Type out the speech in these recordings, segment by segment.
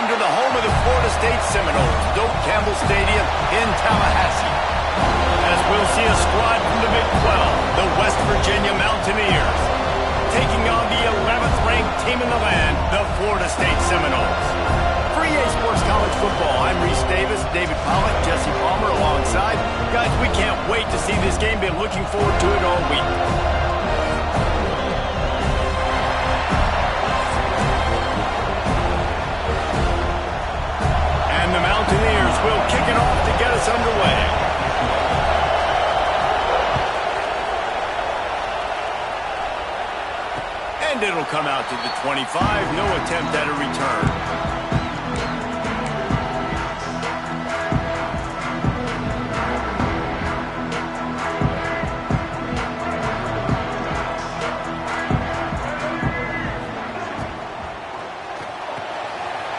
to the home of the Florida State Seminoles, Doak Campbell Stadium in Tallahassee. As we'll see a squad from the Big 12, the West Virginia Mountaineers, taking on the 11th ranked team in the land, the Florida State Seminoles. For EA Sports College Football, I'm Reese Davis, David Pollack, Jesse Palmer alongside. Guys, we can't wait to see this game. Been looking forward to it all week. And the Mountaineers will kick it off to get us underway. And it'll come out to the 25. No attempt at a return.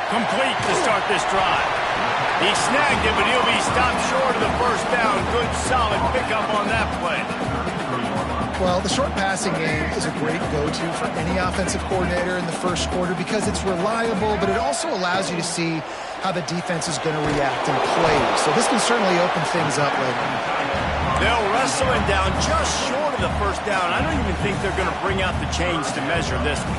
Complete to start this drive. He snagged it, but he'll be stopped short of the first down. Good, solid pickup on that play. Well, the short passing game is a great go-to for any offensive coordinator in the first quarter because it's reliable, but it also allows you to see how the defense is going to react and play. So this can certainly open things up later. They'll wrestle him down just short of the first down. I don't even think they're going to bring out the chains to measure this one.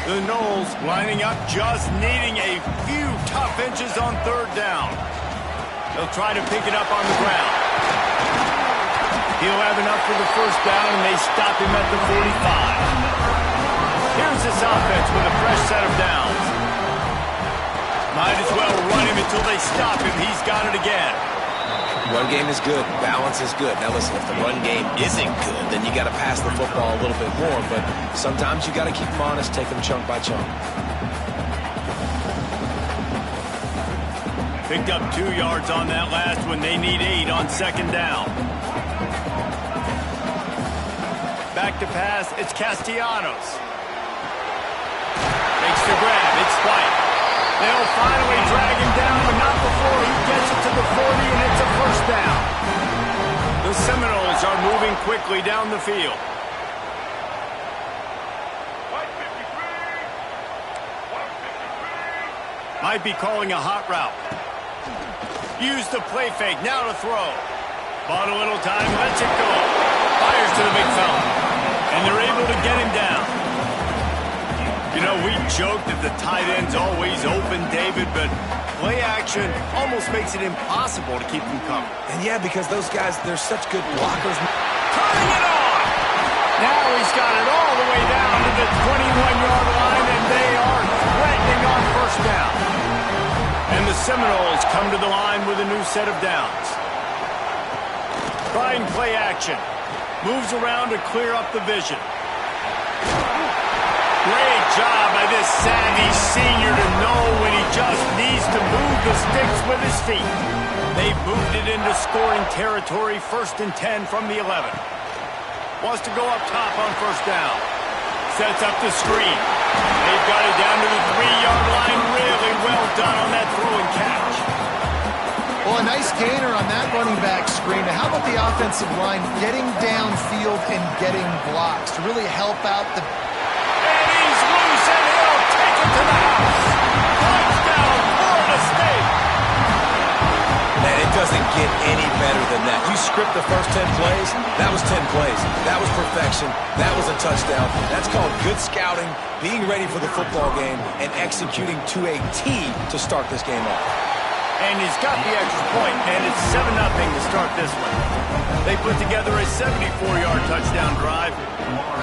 The Noles lining up, just needing a few tough inches on third down. They'll try to pick it up on the ground. He'll have enough for the first down, and they stop him at the 45. Here's this offense with a fresh set of downs. Might as well run him until they stop him. He's got it again. Run game is good. Balance is good. Now listen, if the run game isn't good, then you got to pass the football a little bit more. But sometimes you got to keep them honest, take them chunk by chunk. Picked up 2 yards on that last one. They need 8 on second down. Back to pass. It's Castellanos. Makes the grab. It's White. They'll finally drag him down, but not before he gets it to the 40, and it's a first down. The Seminoles are moving quickly down the field. Might be calling a hot route. Use the play fake, now to throw. Bought a little time, lets it go. Fires to the big fella. And they're able to get him down. You know, we joked that the tight end's always open, David, but play action almost makes it impossible to keep them coming. And yeah, because those guys, they're such good blockers. Turning it on! Now he's got it all the way down to the 21-yard line, and they are threatening on first down. And the Seminoles come to the line with a new set of downs. Trying play action. Moves around to clear up the vision. Great job by this savvy senior to know when he just needs to move the sticks with his feet. They've moved it into scoring territory, 1st and 10 from the 11. Wants to go up top on first down. Sets up the screen. They've got it down to the 3-yard line. Really well done on that throw and catch. Well, a nice gainer on that running back screen. Now, how about the offensive line getting downfield and getting blocks to really help out the... And he's loose, and he'll take it to the house. Touchdown, Florida State. Man, it doesn't get any better than that. You script the first 10 plays, that was 10 plays. That was perfection. That was a touchdown. That's called good scouting, being ready for the football game, and executing to a T to start this game off. And he's got the extra point, and it's 7-0 to start this one. They put together a 74-yard touchdown drive.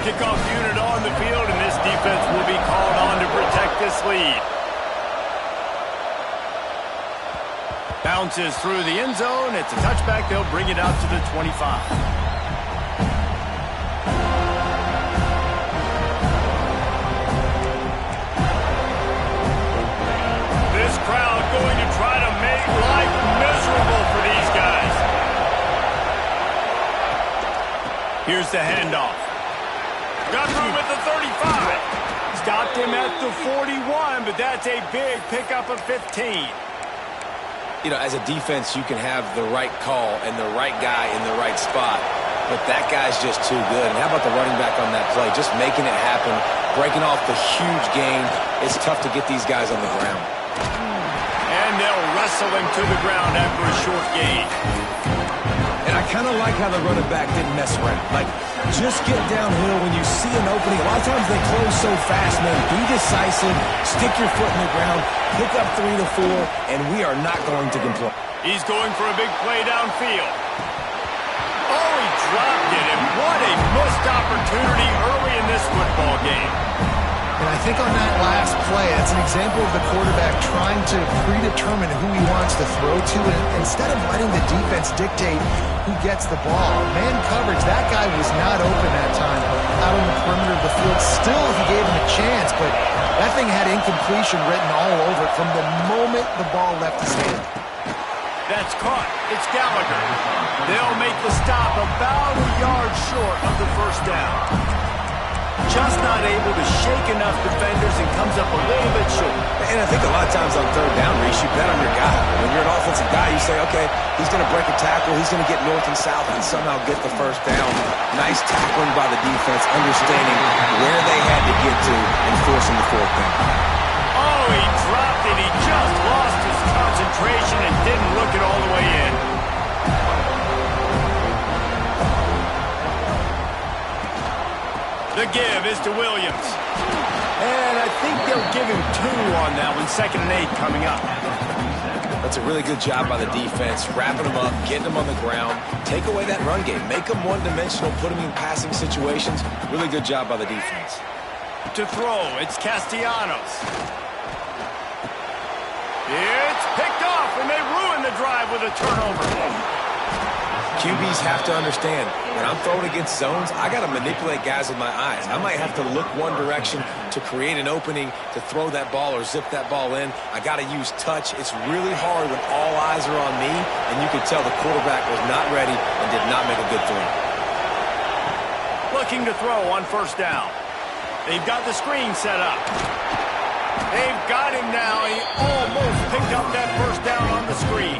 Kickoff unit on the field, and this defense will be called on to protect this lead. Bounces through the end zone. It's a touchback. They'll bring it out to the 25. Crowd going to try to make life miserable for these guys. Here's the handoff. Got room at the 35. Stopped him at the 41, but that's a big pickup of 15. You know, as a defense, you can have the right call and the right guy in the right spot, but that guy's just too good. And how about the running back on that play? Just making it happen, breaking off the huge gain. It's tough to get these guys on the ground. wrestle him to the ground after a short gain. And I kind of like how the running back didn't mess around. Like, just get downhill when you see an opening. A lot of times they close so fast, man. Be decisive, stick your foot in the ground, pick up 3 to 4, and we are not going to complain. He's going for a big play downfield. Oh, he dropped it, and what a missed opportunity early in this football game. And I think on that last play, that's an example of the quarterback trying to predetermine who he wants to throw to, and instead of letting the defense dictate who gets the ball. Man coverage, that guy was not open that time out on the perimeter of the field. Still, he gave him a chance, but that thing had incompletion written all over it from the moment the ball left his hand. That's caught. It's Gallagher. They'll make the stop about a yard short of the first down. Just not able to shake enough defenders and comes up a little bit short. And I think a lot of times on third down, Reese, you bet on your guy. When you're an offensive guy, you say, okay, he's going to break a tackle, he's going to get north and south and somehow get the first down. Nice tackling by the defense, understanding where they had to get to and forcing the fourth down. Oh, he dropped it. He just lost his concentration and didn't look it all the way in. The give is to Williams. And I think they'll give him 2 on that one. 2nd and 8 coming up. That's a really good job by the defense, wrapping them up, getting them on the ground. Take away that run game. Make them one-dimensional, put them in passing situations. Really good job by the defense. To throw, it's Castellanos. It's picked off, and they ruin the drive with a turnover. QBs have to understand, when I'm throwing against zones, I got to manipulate guys with my eyes. I might have to look one direction to create an opening to throw that ball or zip that ball in. I got to use touch. It's really hard when all eyes are on me, and you can tell the quarterback was not ready and did not make a good throw. Looking to throw on first down. They've got the screen set up. They've got him now. He almost picked up that first down on the screen.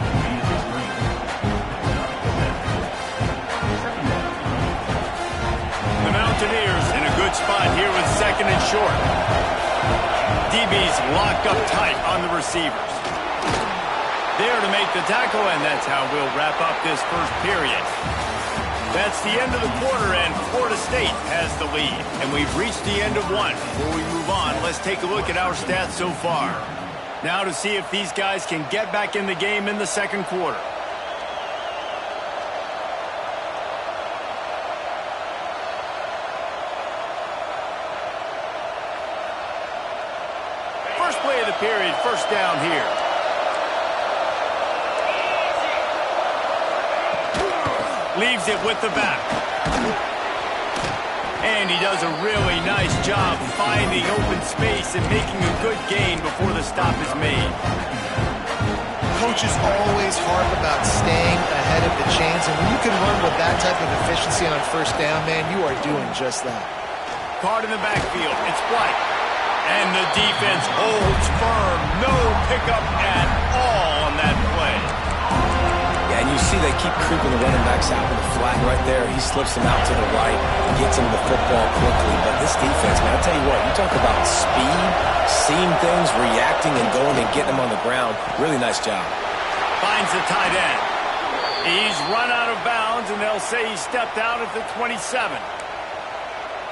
The Mountaineers in a good spot here with 2nd and short. DB's locked up tight on the receivers. There to make the tackle, and that's how we'll wrap up this first period. That's the end of the quarter, and Florida State has the lead. And we've reached the end of one. Before we move on, let's take a look at our stats so far. Now to see if these guys can get back in the game in the second quarter. First play of the period, first down here. Leaves it with the back. And he does a really nice job finding open space and making a good gain before the stop is made. Coaches always harp about staying ahead of the chains, and when you can run with that type of efficiency on first down, man, you are doing just that. Card in the backfield. It's White. And the defense holds firm. No pickup at all on that play. Yeah, and you see they keep creeping the running backs out with the flag right there. He slips them out to the right, gets him the football quickly. But this defense, man, I'll tell you what, you talk about speed, seeing things, reacting, and going and getting them on the ground. Really nice job. Finds the tight end. He's run out of bounds, and they'll say he stepped out at the 27.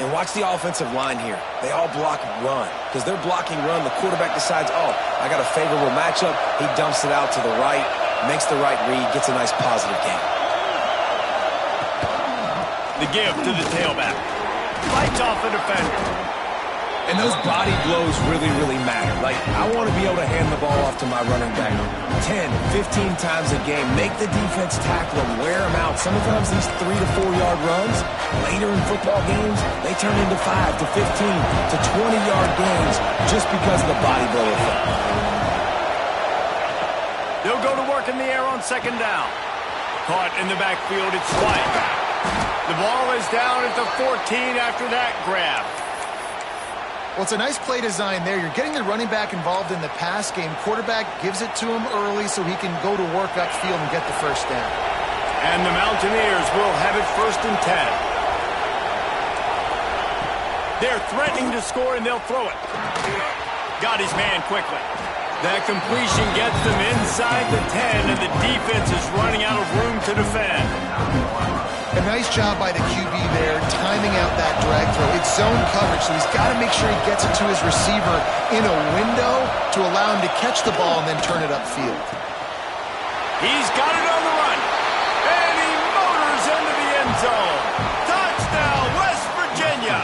And watch the offensive line here. They all block run. Because they're blocking run, the quarterback decides, oh, I got a favorable matchup. He dumps it out to the right, makes the right read, gets a nice positive gain. The give to the tailback. Fights off the defender. And those body blows really, really matter. Like, I want to be able to hand the ball off to my running back 10, 15 times a game. Make the defense tackle him, wear him out. Sometimes these 3 to 4 yard runs, later in football games, they turn into 5 to 15 to 20-yard gains just because of the body blow effect. They'll go to work in the air on second down. Caught in the backfield, it's White. The ball is down at the 14 after that grab. Well, it's a nice play design there. You're getting the running back involved in the pass game. Quarterback gives it to him early so he can go to work upfield and get the first down. And the Mountaineers will have it 1st and 10. They're threatening to score, and they'll throw it. Got his man quickly. That completion gets them inside the 10, and the defense is running out of room to defend. A nice job by the QB there, timing out that drag throw. It's zone coverage, so he's got to make sure he gets it to his receiver in a window to allow him to catch the ball and then turn it upfield. He's got it on the run, and he motors into the end zone. Touchdown, West Virginia.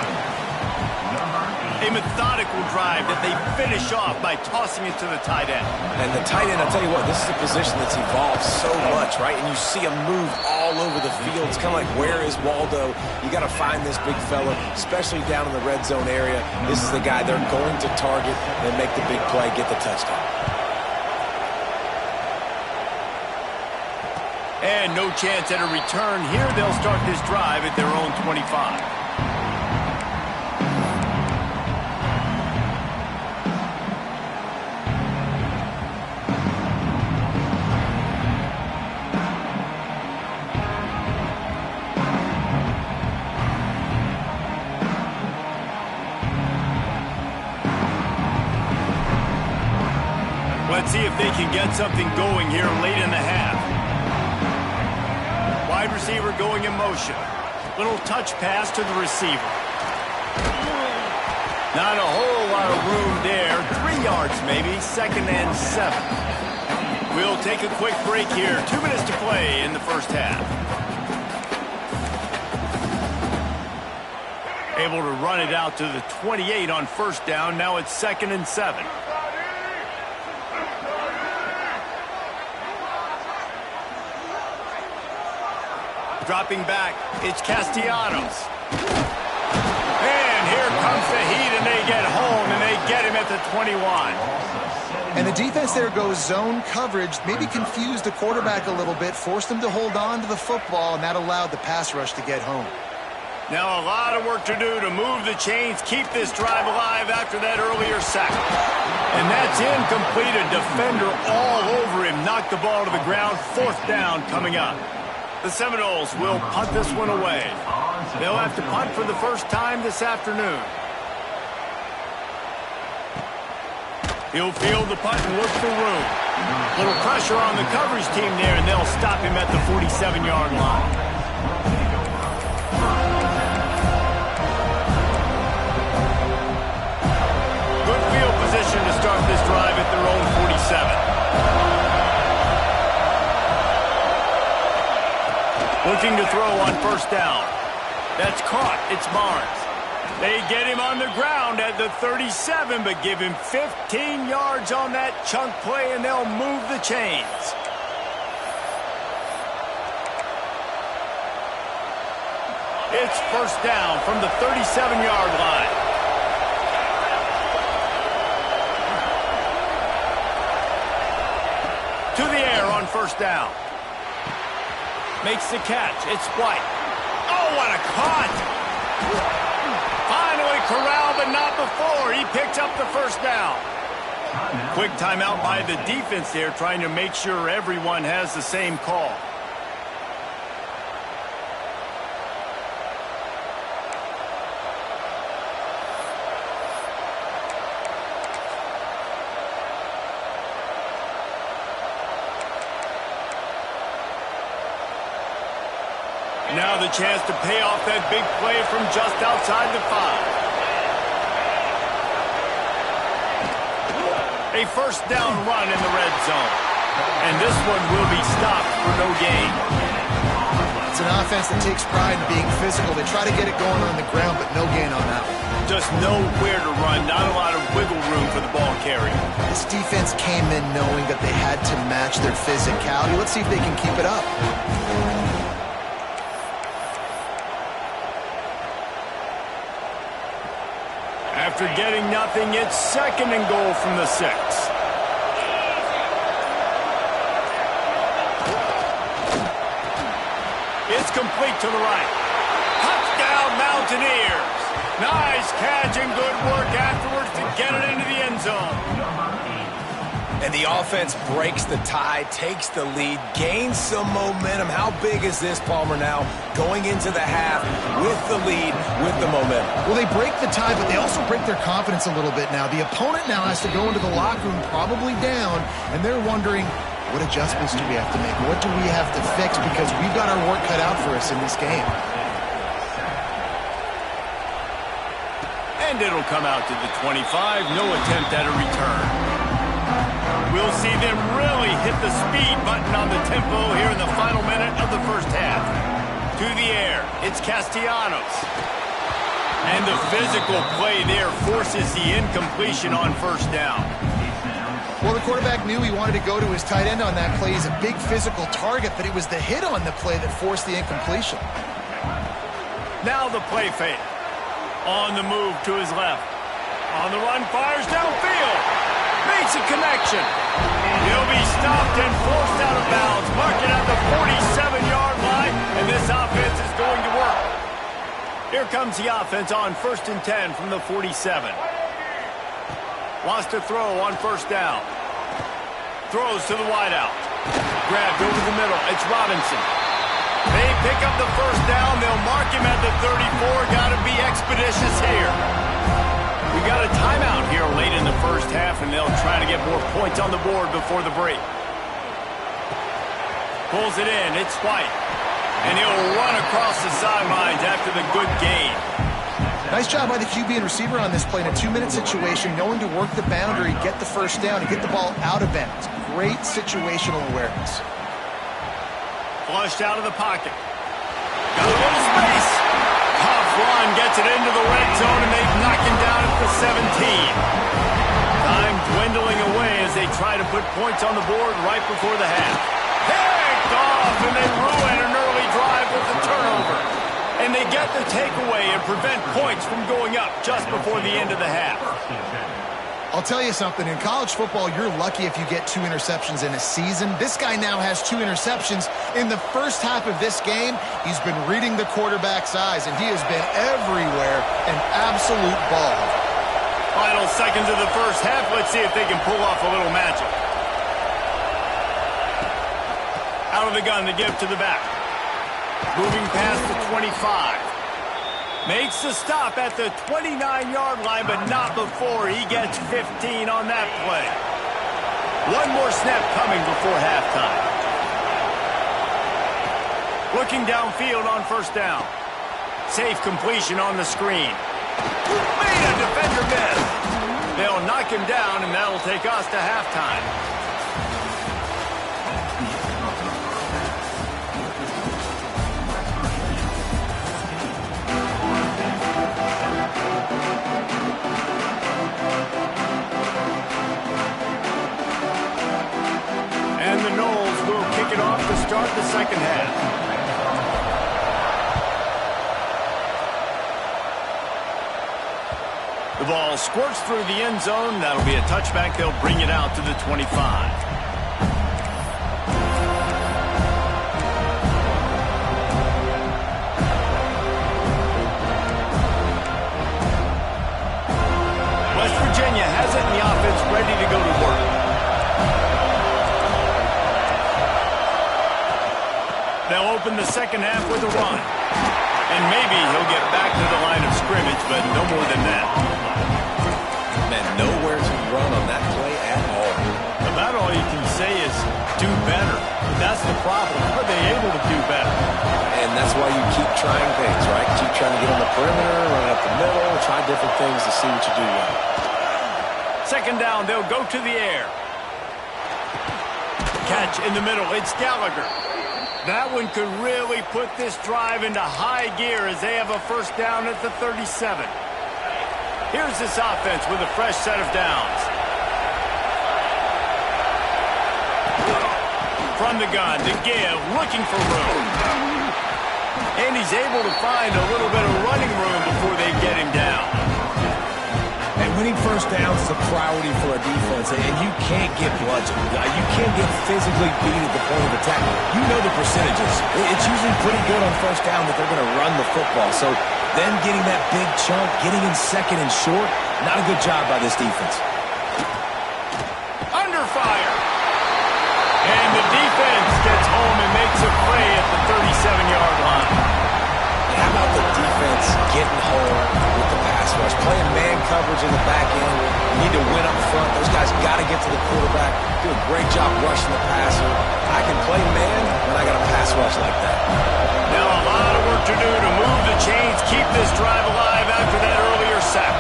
A methodical drive that they finish off by tossing it to the tight end. And the tight end, I'll tell you what, this is a position that's evolved so much, right? And you see him move all over the field. It's kind of like, where is Waldo? You got to find this big fella, especially down in the red zone area. This is the guy they're going to target and make the big play, get the touchdown. And no chance at a return here. They'll start this drive at their own 25. Let's see if they can get something going here late in the half. Wide receiver going in motion. Little touch pass to the receiver. Not a whole lot of room there. 3 yards maybe. 2nd and 7. We'll take a quick break here. 2 minutes to play in the first half. Able to run it out to the 28 on first down. Now it's 2nd and 7. Dropping back, it's Castellanos. And here comes the heat, and they get home, and they get him at the 21. And the defense there goes zone coverage, maybe confused the quarterback a little bit, forced him to hold on to the football, and that allowed the pass rush to get home. Now a lot of work to do to move the chains, keep this drive alive after that earlier sack. And that's incomplete. A defender all over him, knocked the ball to the ground. 4th down coming up. The Seminoles will punt this one away. They'll have to punt for the first time this afternoon. He'll field the punt and look for room. Little pressure on the coverage team there, and they'll stop him at the 47-yard line. Good field position to start this drive at their own 47. Looking to throw on first down. That's caught. It's Barnes. They get him on the ground at the 37, but give him 15 yards on that chunk play, and they'll move the chains. It's first down from the 37-yard line. To the air on first down. Makes the catch. It's White. Oh, what a cut! Finally corralled, but not before. He picked up the first down. Quick timeout by the defense there, trying to make sure everyone has the same call. Now the chance to pay off that big play from just outside the 5. A first down run in the red zone. And this one will be stopped for no gain. It's an offense that takes pride in being physical. They try to get it going on the ground, but no gain on that one. Just nowhere to run. Not a lot of wiggle room for the ball carrier. This defense came in knowing that they had to match their physicality. Let's see if they can keep it up. After getting nothing, it's 2nd and goal from the 6. It's complete to the right. Touchdown, Mountaineers. Nice catch and good work afterwards to get it into the end zone. And the offense breaks the tie, takes the lead, gains some momentum. How big is this, Palmer, now going into the half with the lead, with the momentum? Well, they break the tie, but they also break their confidence a little bit now. The opponent now has to go into the locker room probably down, and they're wondering, what adjustments do we have to make? What do we have to fix? Because we've got our work cut out for us in this game. And it'll come out to the 25. No attempt at a return. We'll see them really hit the speed button on the tempo here in the final minute of the first half. To the air, it's Castellanos. And the physical play there forces the incompletion on first down. Well, the quarterback knew he wanted to go to his tight end on that play. He's a big physical target, but it was the hit on the play that forced the incompletion. Now the play fake. On the move to his left. On the run, fires downfield. Makes a connection. He'll be stopped and forced out of bounds. Mark it at the 47-yard line, and this offense is going to work. Here comes the offense on 1st and 10 from the 47. Wants to throw on first down. Throws to the wideout. Grabbed over the middle. It's Robinson. They pick up the first down. They'll mark him at the 34. Got to be expeditious here. We got a timeout here late in the first half, and they'll try to get more points on the board before the break. Pulls it in. It's White. And he'll run across the sidelines after the good gain. Nice job by the QB and receiver on this play in a 2-minute situation, knowing to work the boundary, get the first down, and get the ball out of bounds. Great situational awareness. Flushed out of the pocket. Got a little space. Tough run gets it into the red zone, and they knock him down at the 17. Time dwindling away as they try to put points on the board right before the half. Picked off, and they ruin an early drive with the turnover. And they get the takeaway and prevent points from going up just before the end of the half. I'll tell you something, in college football, you're lucky if you get 2 interceptions in a season. This guy now has 2 interceptions. In the first half of this game, he's been reading the quarterback's eyes, and he has been everywhere, an absolute ball. Final seconds of the first half. Let's see if they can pull off a little magic. Out of the gun to give to the back. Moving past the 25. Makes the stop at the 29-yard line, but not before he gets 15 on that play. One more snap coming before halftime. Looking downfield on first down. Safe completion on the screen. Made a defender miss. They'll knock him down, and that'll take us to halftime. To start the second half. The ball squirts through the end zone. That'll be a touchback. They'll bring it out to the 25. West Virginia has it, and the offense ready to go to work. They'll open the second half with a run. And maybe he'll get back to the line of scrimmage, but no more than that. Man, nowhere to run on that play at all. About all you can say is do better. But that's the problem. Are they able to do better? And that's why you keep trying things, right? Keep trying to get on the perimeter, run up the middle, try different things to see what you do well. Second down, they'll go to the air. Catch in the middle. It's Gallagher. That one could really put this drive into high gear as they have a first down at the 37. Here's this offense with a fresh set of downs. From the gun to give, looking for room. And he's able to find a little bit of running room before they get him down. And winning first downs is a priority for a defense, and you can't get bludgeoned. You can't get physically beat at the point of attack. You know the percentages. It's usually pretty good on first down that they're going to run the football. So then getting that big chunk, getting in second and short, not a good job by this defense. Under fire. defense gets home and makes a play at the 37-yard line. How about the defense getting home with the pass rush? Playing man coverage in the back end. You need to win up front. Those guys got to get to the quarterback. Do a great job rushing the passer. I can play man when I got a pass rush like that. Now a lot of work to do to move the chains, keep this drive alive after that earlier sack.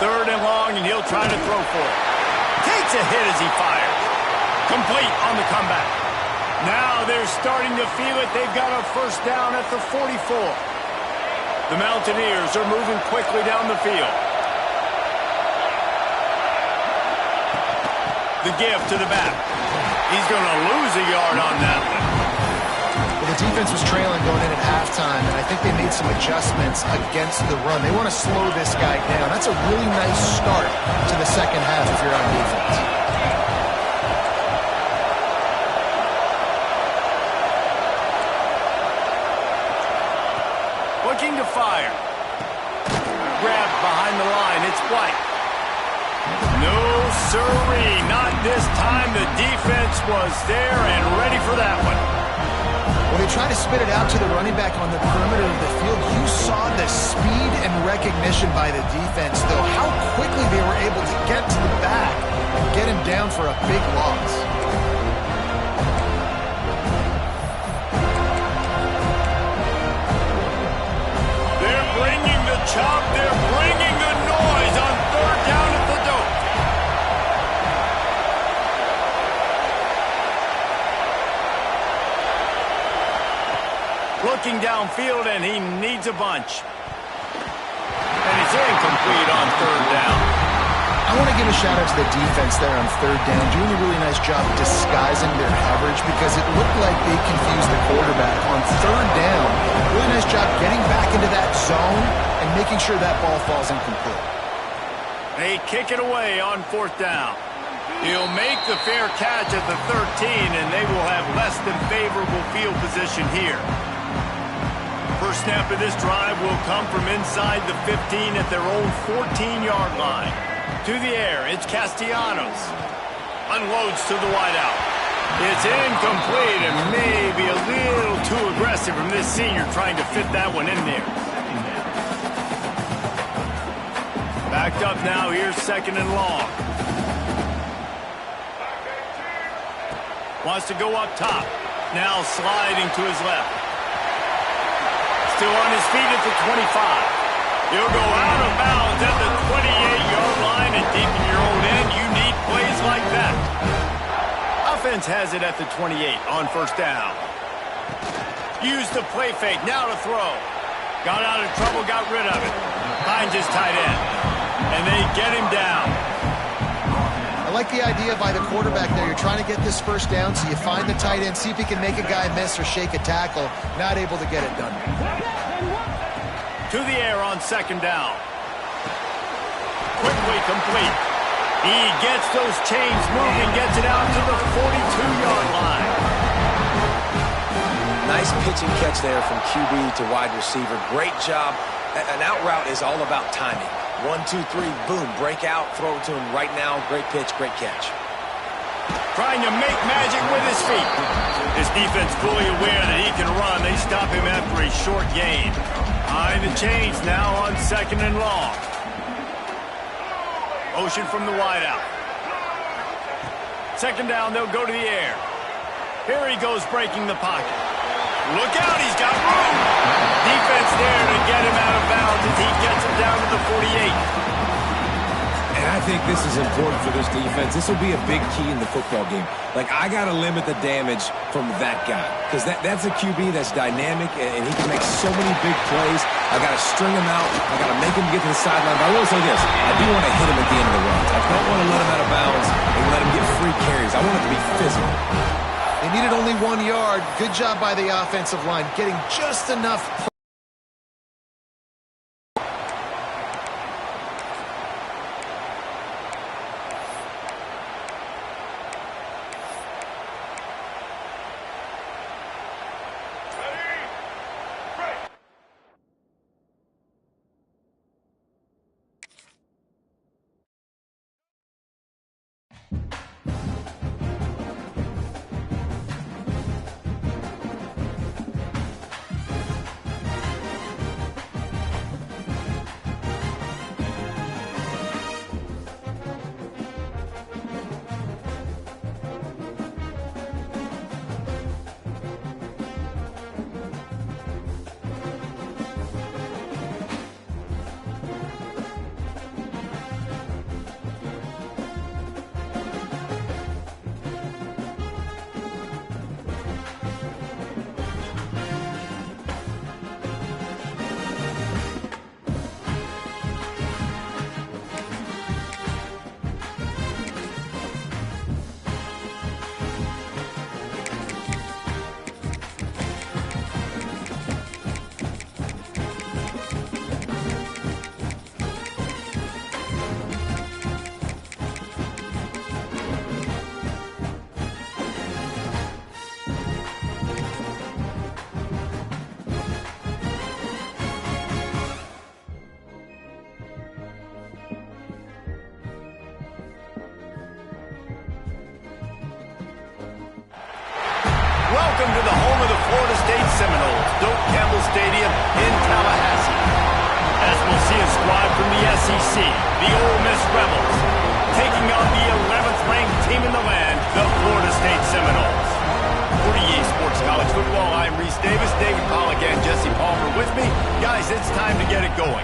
Third and long, and he'll try to throw for it. Takes a hit as he fires. Complete on the comeback. Now they're starting to feel it. They've got a first down at the 44. The Mountaineers are moving quickly down the field. The give to the back. He's going to lose a yard on that one. Well, the defense was trailing going in at halftime, and I think they made some adjustments against the run. They want to slow this guy down. That's a really nice start to the second half if you're on defense. Looking to fire. Grabbed behind the line. It's White. No, sirree. Not this time. The defense was there and ready for that one. When they try to spit it out to the running back on the perimeter of the field, you saw the speed and recognition by the defense, though, how quickly they were able to get to the back and get him down for a big loss. They're bringing the chop. They're bringing the noise on third down at the dope. Looking downfield, and he needs a bunch. And it's incomplete on third down. I want to give a shout-out to the defense there on third down, doing a really nice job disguising their coverage because it looked like they confused the quarterback on third down. Really nice job getting back into that zone and making sure that ball falls incomplete. They kick it away on fourth down. He'll make the fair catch at the 13, and they will have less than favorable field position here. First snap of this drive will come from inside the 15 at their own 14-yard line. To the air, it's Castellanos. Unloads to the wideout. It's incomplete and maybe a little too aggressive from this senior trying to fit that one in there. Backed up now, here's second and long. Wants to go up top. Now sliding to his left. Still on his feet at the 25. He'll go out of bounds at the 28-yard line, and deep in your own end, you need plays like that. Offense has it at the 28 on first down. Used the play fake, now to throw. Got out of trouble, got rid of it. Finds his tight end, and they get him down. I like the idea by the quarterback there. You're trying to get this first down, so you find the tight end, see if he can make a guy miss or shake a tackle. Not able to get it done. To the air on second down. Quickly complete. He gets those chains moving, gets it out to the 42-yard line. Nice pitch and catch there from QB to wide receiver. Great job. An out route is all about timing. 1, 2, 3, boom, break out, throw it to him right now. Great pitch, great catch. Trying to make magic with his feet. His defense fully aware that he can run. They stop him after a short gain. Behind the chains now on second and long. Motion from the wideout. Second down, they'll go to the air. Here he goes breaking the pocket. Look out, he's got room. Defense there to get him out of bounds as he gets him down to the 48. And I think this is important for this defense. This will be a big key in the football game. Like, I got to limit the damage from that guy because that's a QB that's dynamic and he can make so many big plays. I got to string him out. I got to make him get to the sideline. But I will say this. I do want to hit him at the end of the run. I don't want to let him out of bounds and let him get free carries. I want it to be physical. They needed only 1 yard. Good job by the offensive line, getting just enough Welcome to the home of the Florida State Seminoles, Doak Campbell Stadium in Tallahassee. As we'll see a squad from the SEC, the Ole Miss Rebels, taking on the 11th ranked team in the land, the Florida State Seminoles. For EA Sports College Football, I'm Reese Davis, David Pollack and Jesse Palmer with me. Guys, it's time to get it going.